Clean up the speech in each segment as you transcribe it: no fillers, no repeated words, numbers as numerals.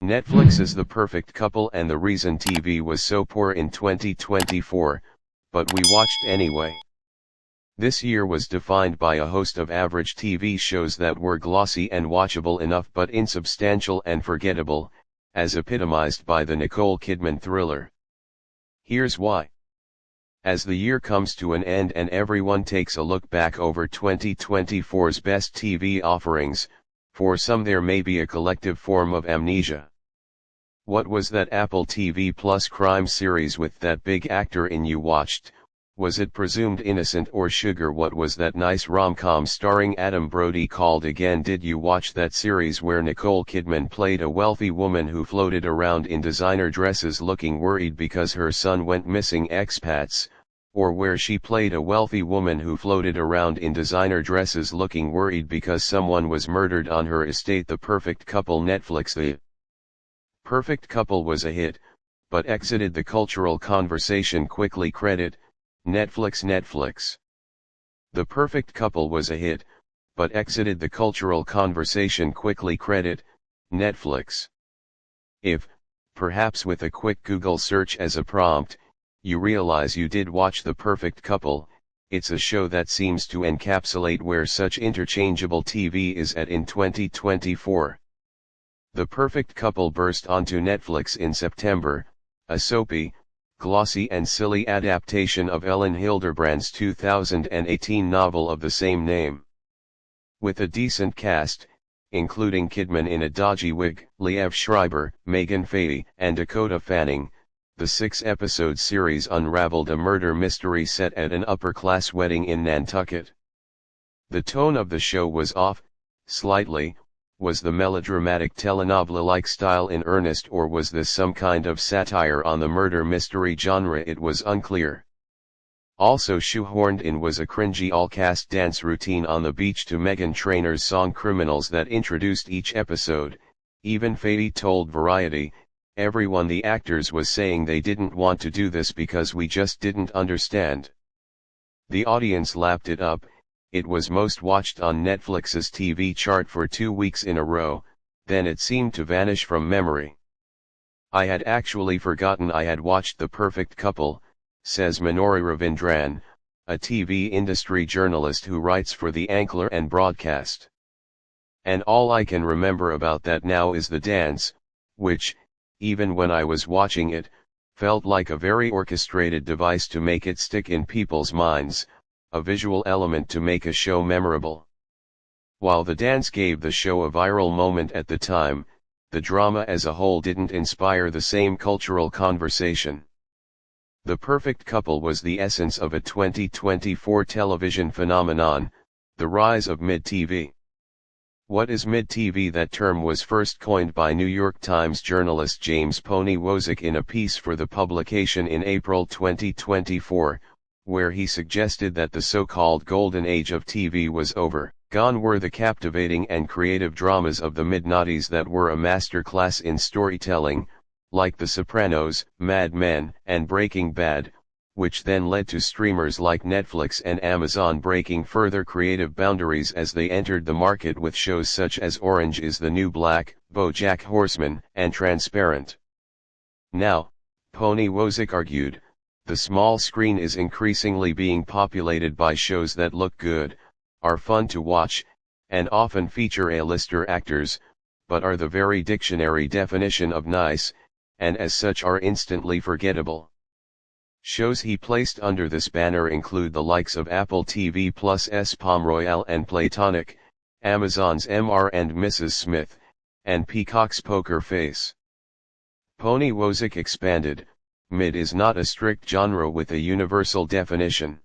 Netflix is the perfect couple, and the reason TV was so poor in 2024, but we watched anyway. This year was defined by a host of average TV shows that were glossy and watchable enough but insubstantial and forgettable, as epitomized by the Nicole Kidman thriller. Here's why. As the year comes to an end and everyone takes a look back over 2024's best TV offerings, for some there may be a collective form of amnesia. What was that Apple TV Plus crime series with that big actor in you watched? Was it presumed innocent or sugar? What was that nice rom-com starring Adam Brody called again? Did you watch that series where Nicole Kidman played a wealthy woman who floated around in designer dresses looking worried because her son went missing? Expats, or where she played a wealthy woman who floated around in designer dresses looking worried because someone was murdered on her estate? The Perfect Couple. Netflix. The Perfect Couple was a hit, but exited the cultural conversation quickly. Credit Netflix. The Perfect Couple was a hit, but exited the cultural conversation quickly. Credit Netflix. If, perhaps with a quick Google search as a prompt, you realize you did watch The Perfect Couple, it's a show that seems to encapsulate where such interchangeable TV is at in 2024. The Perfect Couple burst onto Netflix in September, a soapy, glossy and silly adaptation of Ellen Hilderbrand's 2018 novel of the same name. With a decent cast, including Kidman in a dodgy wig, Liev Schreiber, Megan Fahey, and Dakota Fanning, the 6-episode series unraveled a murder mystery set at an upper-class wedding in Nantucket. The tone of the show was off, slightly. Was the melodramatic telenovela-like style in earnest, or was this some kind of satire on the murder mystery genre? It was unclear. Also shoehorned in was a cringy all-cast dance routine on the beach to Meghan Trainor's song Criminals that introduced each episode. Even Fahey told Variety, "Everyone, the actors, was saying they didn't want to do this because we just didn't understand." The audience lapped it up. It was most watched on Netflix's TV chart for 2 weeks in a row, then it seemed to vanish from memory. "I had actually forgotten I had watched The Perfect Couple," says Minoru Ravindran, a TV industry journalist who writes for The Ankler and Broadcast. "And all I can remember about that now is the dance, which, even when I was watching it, felt like a very orchestrated device to make it stick in people's minds, a visual element to make a show memorable." While the dance gave the show a viral moment at the time, the drama as a whole didn't inspire the same cultural conversation. The Perfect Couple was the essence of a 2024 television phenomenon, the rise of mid-TV. What is mid-TV? That term was first coined by New York Times journalist James Pony Wozik in a piece for the publication in April 2024, where he suggested that the so-called golden age of TV was over. Gone were the captivating and creative dramas of the mid-noughties that were a masterclass in storytelling, like The Sopranos, Mad Men, and Breaking Bad, which then led to streamers like Netflix and Amazon breaking further creative boundaries as they entered the market with shows such as Orange is the New Black, BoJack Horseman, and Transparent. Now, Pony Wozik argued, the small screen is increasingly being populated by shows that look good, are fun to watch, and often feature A-lister actors, but are the very dictionary definition of nice, and as such are instantly forgettable. Shows he placed under this banner include the likes of Apple TV Plus's Palm Royale and Platonic, Amazon's Mr. and Mrs. Smith, and Peacock's Poker Face. Pony Wozik expanded, mid is not a strict genre with a universal definition.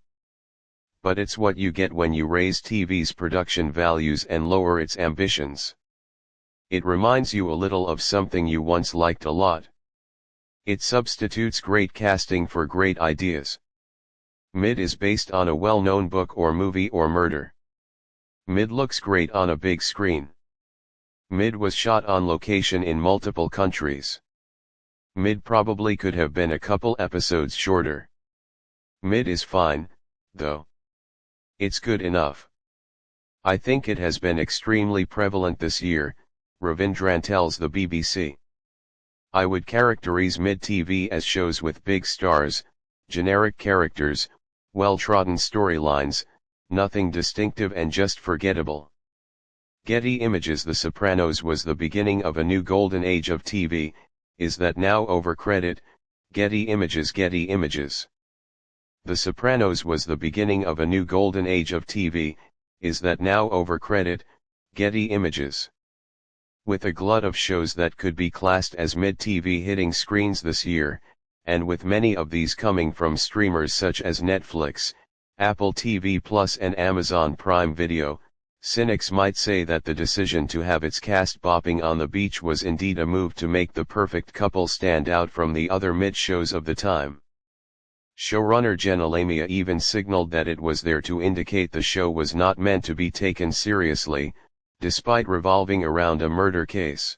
But it's what you get when you raise TV's production values and lower its ambitions. It reminds you a little of something you once liked a lot. It substitutes great casting for great ideas. Mid is based on a well-known book or movie or murder. Mid looks great on a big screen. Mid was shot on location in multiple countries. Mid probably could have been a couple episodes shorter. Mid is fine, though. It's good enough. I think it has been extremely prevalent this year, Ravindran tells the BBC. I would characterize mid-TV as shows with big stars, generic characters, well-trodden storylines, nothing distinctive and just forgettable. Getty Images. The Sopranos was the beginning of a new golden age of TV, is that now over? Credit, Getty Images. Getty Images. The Sopranos was the beginning of a new golden age of TV, is that now over? Credit, Getty Images. With a glut of shows that could be classed as mid-TV hitting screens this year, and with many of these coming from streamers such as Netflix, Apple TV Plus and Amazon Prime Video, cynics might say that the decision to have its cast bopping on the beach was indeed a move to make The Perfect Couple stand out from the other mid-shows of the time. Showrunner Jenna Lamia even signaled that it was there to indicate the show was not meant to be taken seriously, despite revolving around a murder case.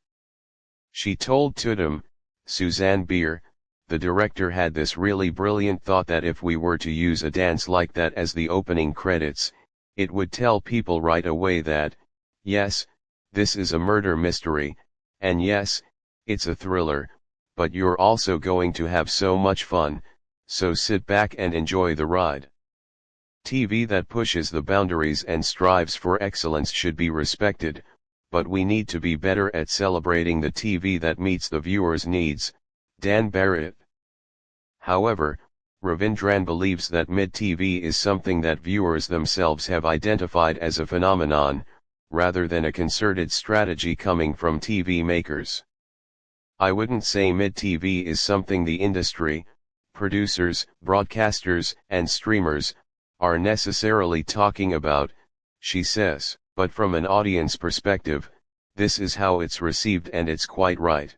She told Tudum, Suzanne Beer, the director had this really brilliant thought that if we were to use a dance like that as the opening credits, it would tell people right away that, yes, this is a murder mystery, and yes, it's a thriller, but you're also going to have so much fun, so sit back and enjoy the ride. TV that pushes the boundaries and strives for excellence should be respected, but we need to be better at celebrating the TV that meets the viewer's needs. Dan Barrett. However, Ravindran believes that mid-TV is something that viewers themselves have identified as a phenomenon, rather than a concerted strategy coming from TV makers. I wouldn't say mid-TV is something the industry, producers, broadcasters, and streamers, are necessarily talking about, she says, but from an audience perspective, this is how it's received and it's quite right.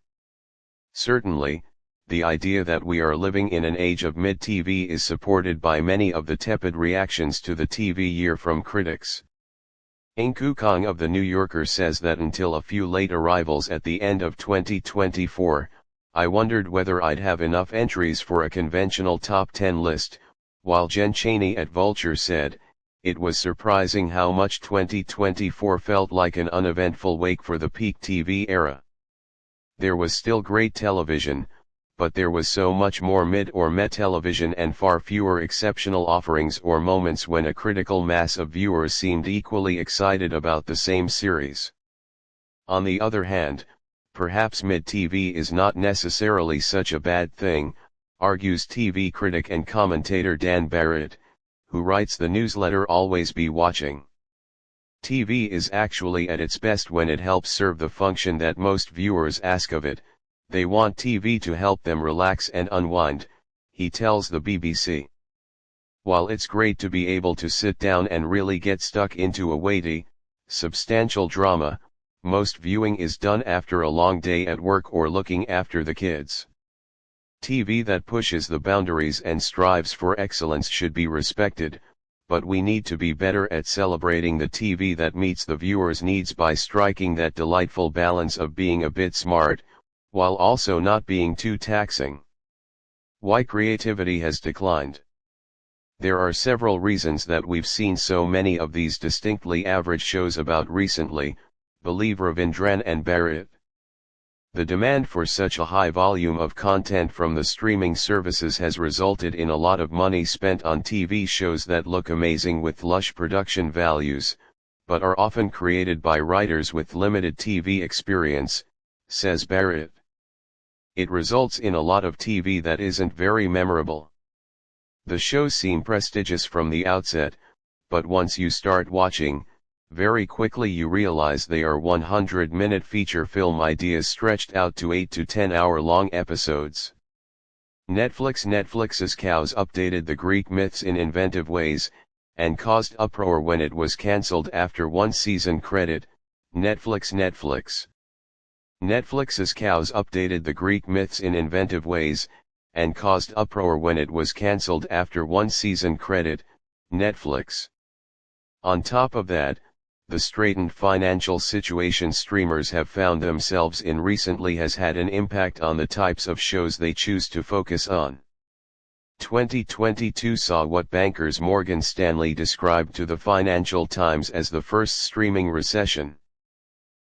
Certainly, the idea that we are living in an age of mid-TV is supported by many of the tepid reactions to the TV year from critics. Inku Kong of The New Yorker says that until a few late arrivals at the end of 2024, I wondered whether I'd have enough entries for a conventional top 10 list, while Jen Chaney at Vulture said, it was surprising how much 2024 felt like an uneventful wake for the peak TV era. There was still great television, but there was so much more mid or meh television and far fewer exceptional offerings or moments when a critical mass of viewers seemed equally excited about the same series. On the other hand, perhaps mid-TV is not necessarily such a bad thing, argues TV critic and commentator Dan Barrett, who writes the newsletter Always Be Watching. TV is actually at its best when it helps serve the function that most viewers ask of it. They want TV to help them relax and unwind, he tells the BBC. While it's great to be able to sit down and really get stuck into a weighty, substantial drama, most viewing is done after a long day at work or looking after the kids. TV that pushes the boundaries and strives for excellence should be respected, but we need to be better at celebrating the TV that meets the viewer's needs by striking that delightful balance of being a bit smart, while also not being too taxing. Why creativity has declined. There are several reasons that we've seen so many of these distinctly average shows about recently, believe Ravindran and Barrett. The demand for such a high volume of content from the streaming services has resulted in a lot of money spent on TV shows that look amazing with lush production values, but are often created by writers with limited TV experience, says Barrett. It results in a lot of TV that isn't very memorable. The shows seem prestigious from the outset, but once you start watching, very quickly you realize they are 100-minute feature film ideas stretched out to 8 to 10 hour-long episodes. Netflix's Cows updated the Greek myths in inventive ways, and caused uproar when it was cancelled after one season. Credit, Netflix's Cows updated the Greek myths in inventive ways, and caused uproar when it was cancelled after one season. Credit, Netflix. On top of that, the straitened financial situation streamers have found themselves in recently has had an impact on the types of shows they choose to focus on. 2022 saw what bankers Morgan Stanley described to the Financial Times as the first streaming recession.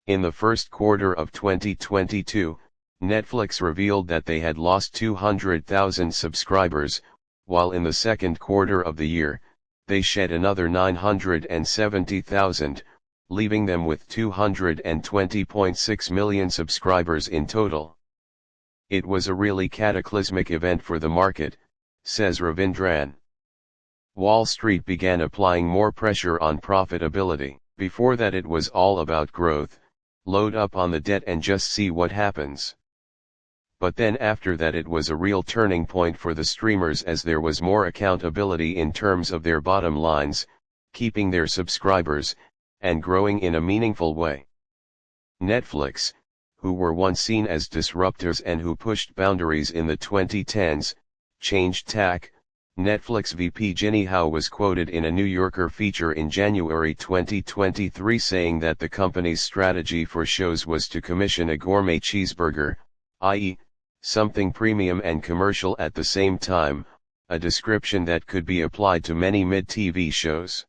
In the first quarter of 2022, Netflix revealed that they had lost 200,000 subscribers, while in the second quarter of the year, they shed another 970,000, leaving them with 220.6 million subscribers in total. It was a really cataclysmic event for the market, says Ravindran. Wall Street began applying more pressure on profitability. Before that it was all about growth, load up on the debt and just see what happens. But then after that it was a real turning point for the streamers as there was more accountability in terms of their bottom lines, keeping their subscribers, and growing in a meaningful way. Netflix, who were once seen as disruptors and who pushed boundaries in the 2010s, changed tack. Netflix VP Ginny Howe was quoted in a New Yorker feature in January 2023 saying that the company's strategy for shows was to commission a gourmet cheeseburger, i.e., something premium and commercial at the same time, a description that could be applied to many mid-TV shows.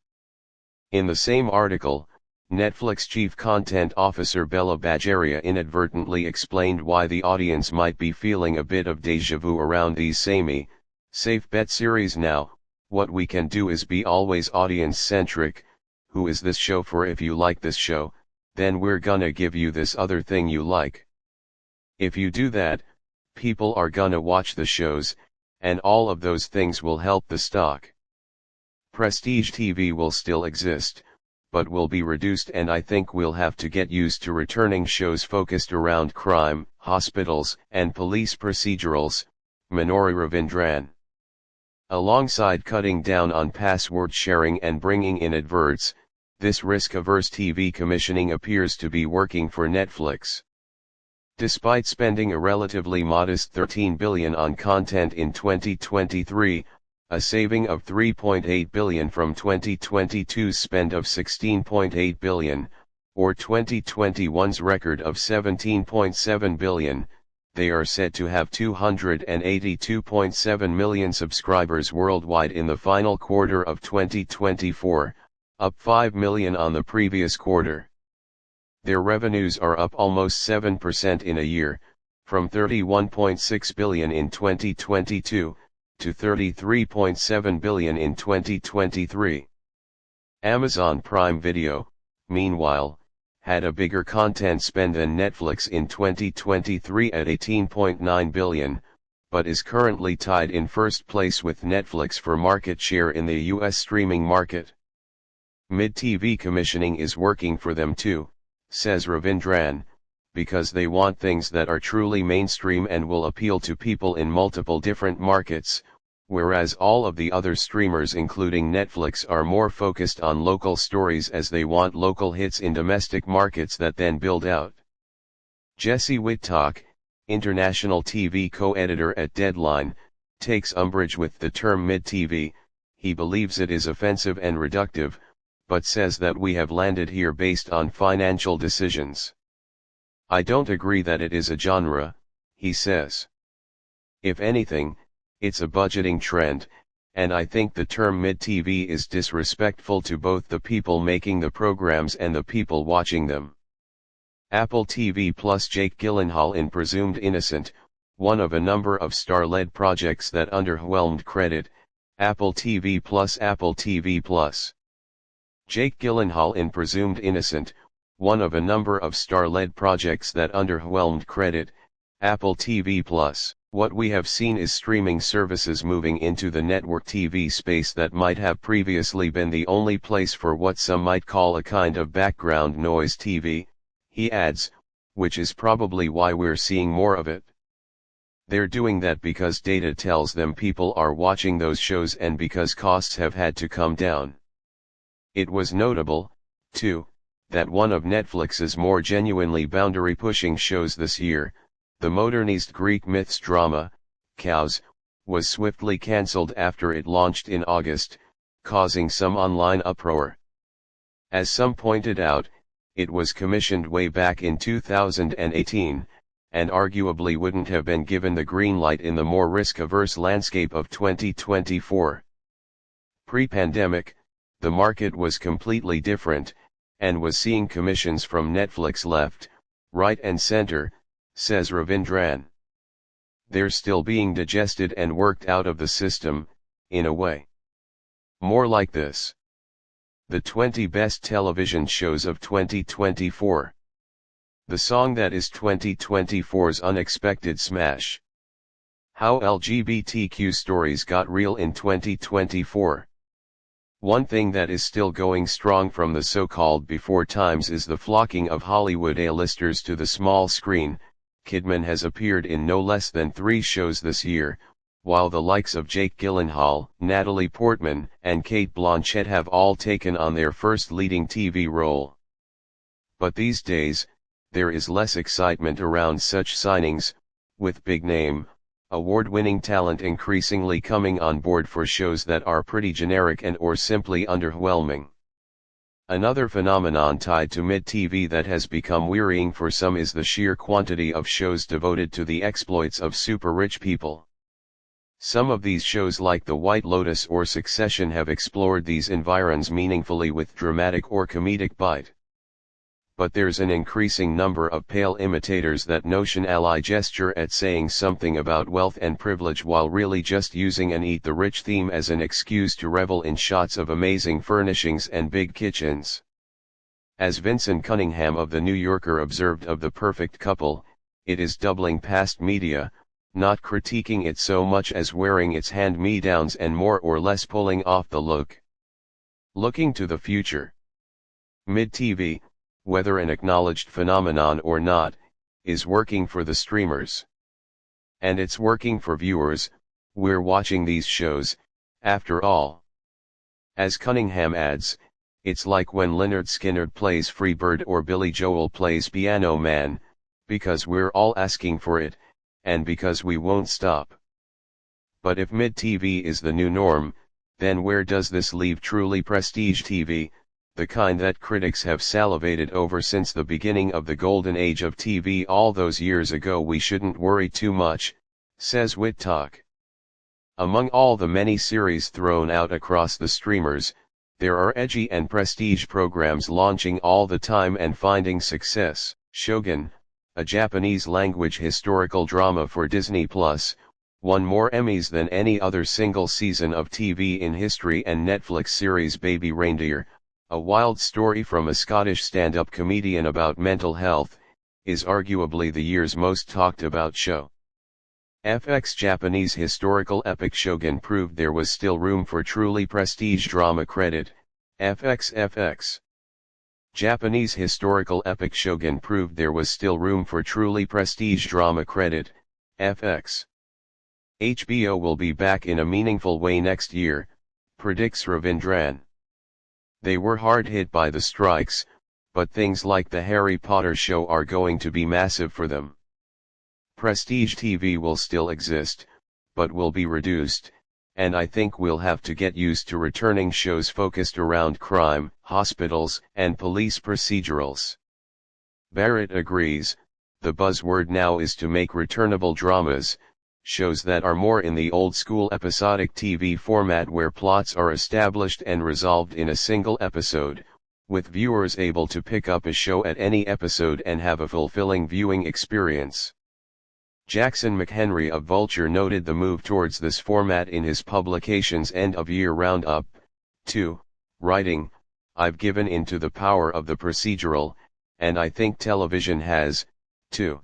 In the same article, Netflix Chief Content Officer Bella Bajaria inadvertently explained why the audience might be feeling a bit of déjà vu around these samey, safe bet series now. What we can do is be always audience-centric. Who is this show for? If you like this show, then we're gonna give you this other thing you like. If you do that, people are gonna watch the shows, and all of those things will help the stock. Prestige TV will still exist, but will be reduced, and I think we'll have to get used to returning shows focused around crime, hospitals, and police procedurals, Manori Ravindran. Alongside cutting down on password sharing and bringing in adverts, this risk-averse TV commissioning appears to be working for Netflix. Despite spending a relatively modest $13 billion on content in 2023, a saving of $3.8 billion from 2022's spend of $16.8 billion, or 2021's record of $17.7 billion, they are said to have 282.7 million subscribers worldwide in the final quarter of 2024, up 5 million on the previous quarter. Their revenues are up almost 7% in a year, from $31.6 billion in 2022, to $33.7 billion in 2023. Amazon Prime Video, meanwhile, had a bigger content spend than Netflix in 2023 at $18.9 billion, but is currently tied in first place with Netflix for market share in the US streaming market. Mid-TV commissioning is working for them too, says Ravindran, because they want things that are truly mainstream and will appeal to people in multiple different markets, whereas all of the other streamers including Netflix are more focused on local stories as they want local hits in domestic markets that then build out. Jesse Whittock, international TV co-editor at Deadline, takes umbrage with the term mid-TV. He believes it is offensive and reductive, but says that we have landed here based on financial decisions. I don't agree that it is a genre, he says. If anything, it's a budgeting trend, and I think the term mid-TV is disrespectful to both the people making the programs and the people watching them. Apple TV Plus Jake Gyllenhaal in Presumed Innocent, one of a number of star-led projects that underwhelmed credit, Apple TV Plus. Jake Gyllenhaal in Presumed Innocent, one of a number of star-led projects that underwhelmed credit, Apple TV Plus. What we have seen is streaming services moving into the network TV space that might have previously been the only place for what some might call a kind of background noise TV, he adds, which is probably why we're seeing more of it. They're doing that because data tells them people are watching those shows and because costs have had to come down. It was notable, too, that one of Netflix's more genuinely boundary-pushing shows this year, the modernized Greek myths drama, Cows, was swiftly cancelled after it launched in August, causing some online uproar. As some pointed out, it was commissioned way back in 2018, and arguably wouldn't have been given the green light in the more risk-averse landscape of 2024. Pre-pandemic, the market was completely different, and was seeing commissions from Netflix left, right and center, says Ravindran. They're still being digested and worked out of the system, in a way. More like this. The 20 best television shows of 2024. The song that is 2024's unexpected smash. How LGBTQ stories got real in 2024. One thing that is still going strong from the so-called before times is the flocking of Hollywood A-listers to the small screen. Kidman has appeared in no less than 3 shows this year, while the likes of Jake Gyllenhaal, Natalie Portman, and Cate Blanchett have all taken on their first leading TV role. But these days, there is less excitement around such signings, with big-name, award-winning talent increasingly coming on board for shows that are pretty generic and or simply underwhelming. Another phenomenon tied to mid-TV that has become wearying for some is the sheer quantity of shows devoted to the exploits of super-rich people. Some of these shows like The White Lotus or Succession have explored these environs meaningfully with dramatic or comedic bite. But there's an increasing number of pale imitators that notion ally gesture at saying something about wealth and privilege while really just using an eat the rich theme as an excuse to revel in shots of amazing furnishings and big kitchens. As Vincent Cunningham of The New Yorker observed of The Perfect Couple, it is doubling past media, not critiquing it so much as wearing its hand-me-downs and more or less pulling off the look. Looking to the future. Mid-TV, whether an acknowledged phenomenon or not, is working for the streamers. And it's working for viewers. We're watching these shows, after all. As Cunningham adds, it's like when Lynyrd Skynyrd plays Freebird or Billy Joel plays Piano Man, because we're all asking for it, and because we won't stop. But if mid-TV is the new norm, then where does this leave truly prestige TV, the kind that critics have salivated over since the beginning of the golden age of TV all those years ago? We shouldn't worry too much, says Whittalk. Among all the many series thrown out across the streamers, there are edgy and prestige programs launching all the time and finding success. Shogun, a Japanese-language historical drama for Disney+, won more Emmys than any other single season of TV in history, and Netflix series Baby Reindeer, a wild story from a Scottish stand-up comedian about mental health, is arguably the year's most talked about show. FX Japanese historical epic Shogun proved there was still room for truly prestige drama. Credit, FX. Japanese historical epic Shogun proved there was still room for truly prestige drama. Credit, FX. HBO will be back in a meaningful way next year, predicts Ravindran. They were hard hit by the strikes, but things like the Harry Potter show are going to be massive for them. Prestige TV will still exist, but will be reduced, and I think we'll have to get used to returning shows focused around crime, hospitals, and police procedurals. Barrett agrees. The buzzword now is to make returnable dramas, shows that are more in the old-school episodic TV format where plots are established and resolved in a single episode, with viewers able to pick up a show at any episode and have a fulfilling viewing experience. Jackson McHenry of Vulture noted the move towards this format in his publication's end-of-year roundup, too, writing, "I've given in to the power of the procedural, and I think television has, too."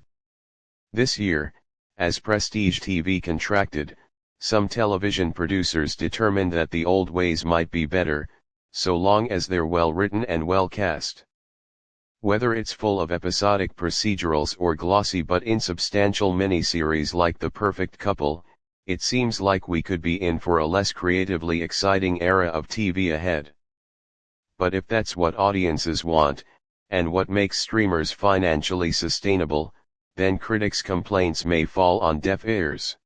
This year, as prestige TV contracted, some television producers determined that the old ways might be better, so long as they're well written and well cast. Whether it's full of episodic procedurals or glossy but insubstantial miniseries like The Perfect Couple, it seems like we could be in for a less creatively exciting era of TV ahead. But if that's what audiences want, and what makes streamers financially sustainable, then critics' complaints may fall on deaf ears.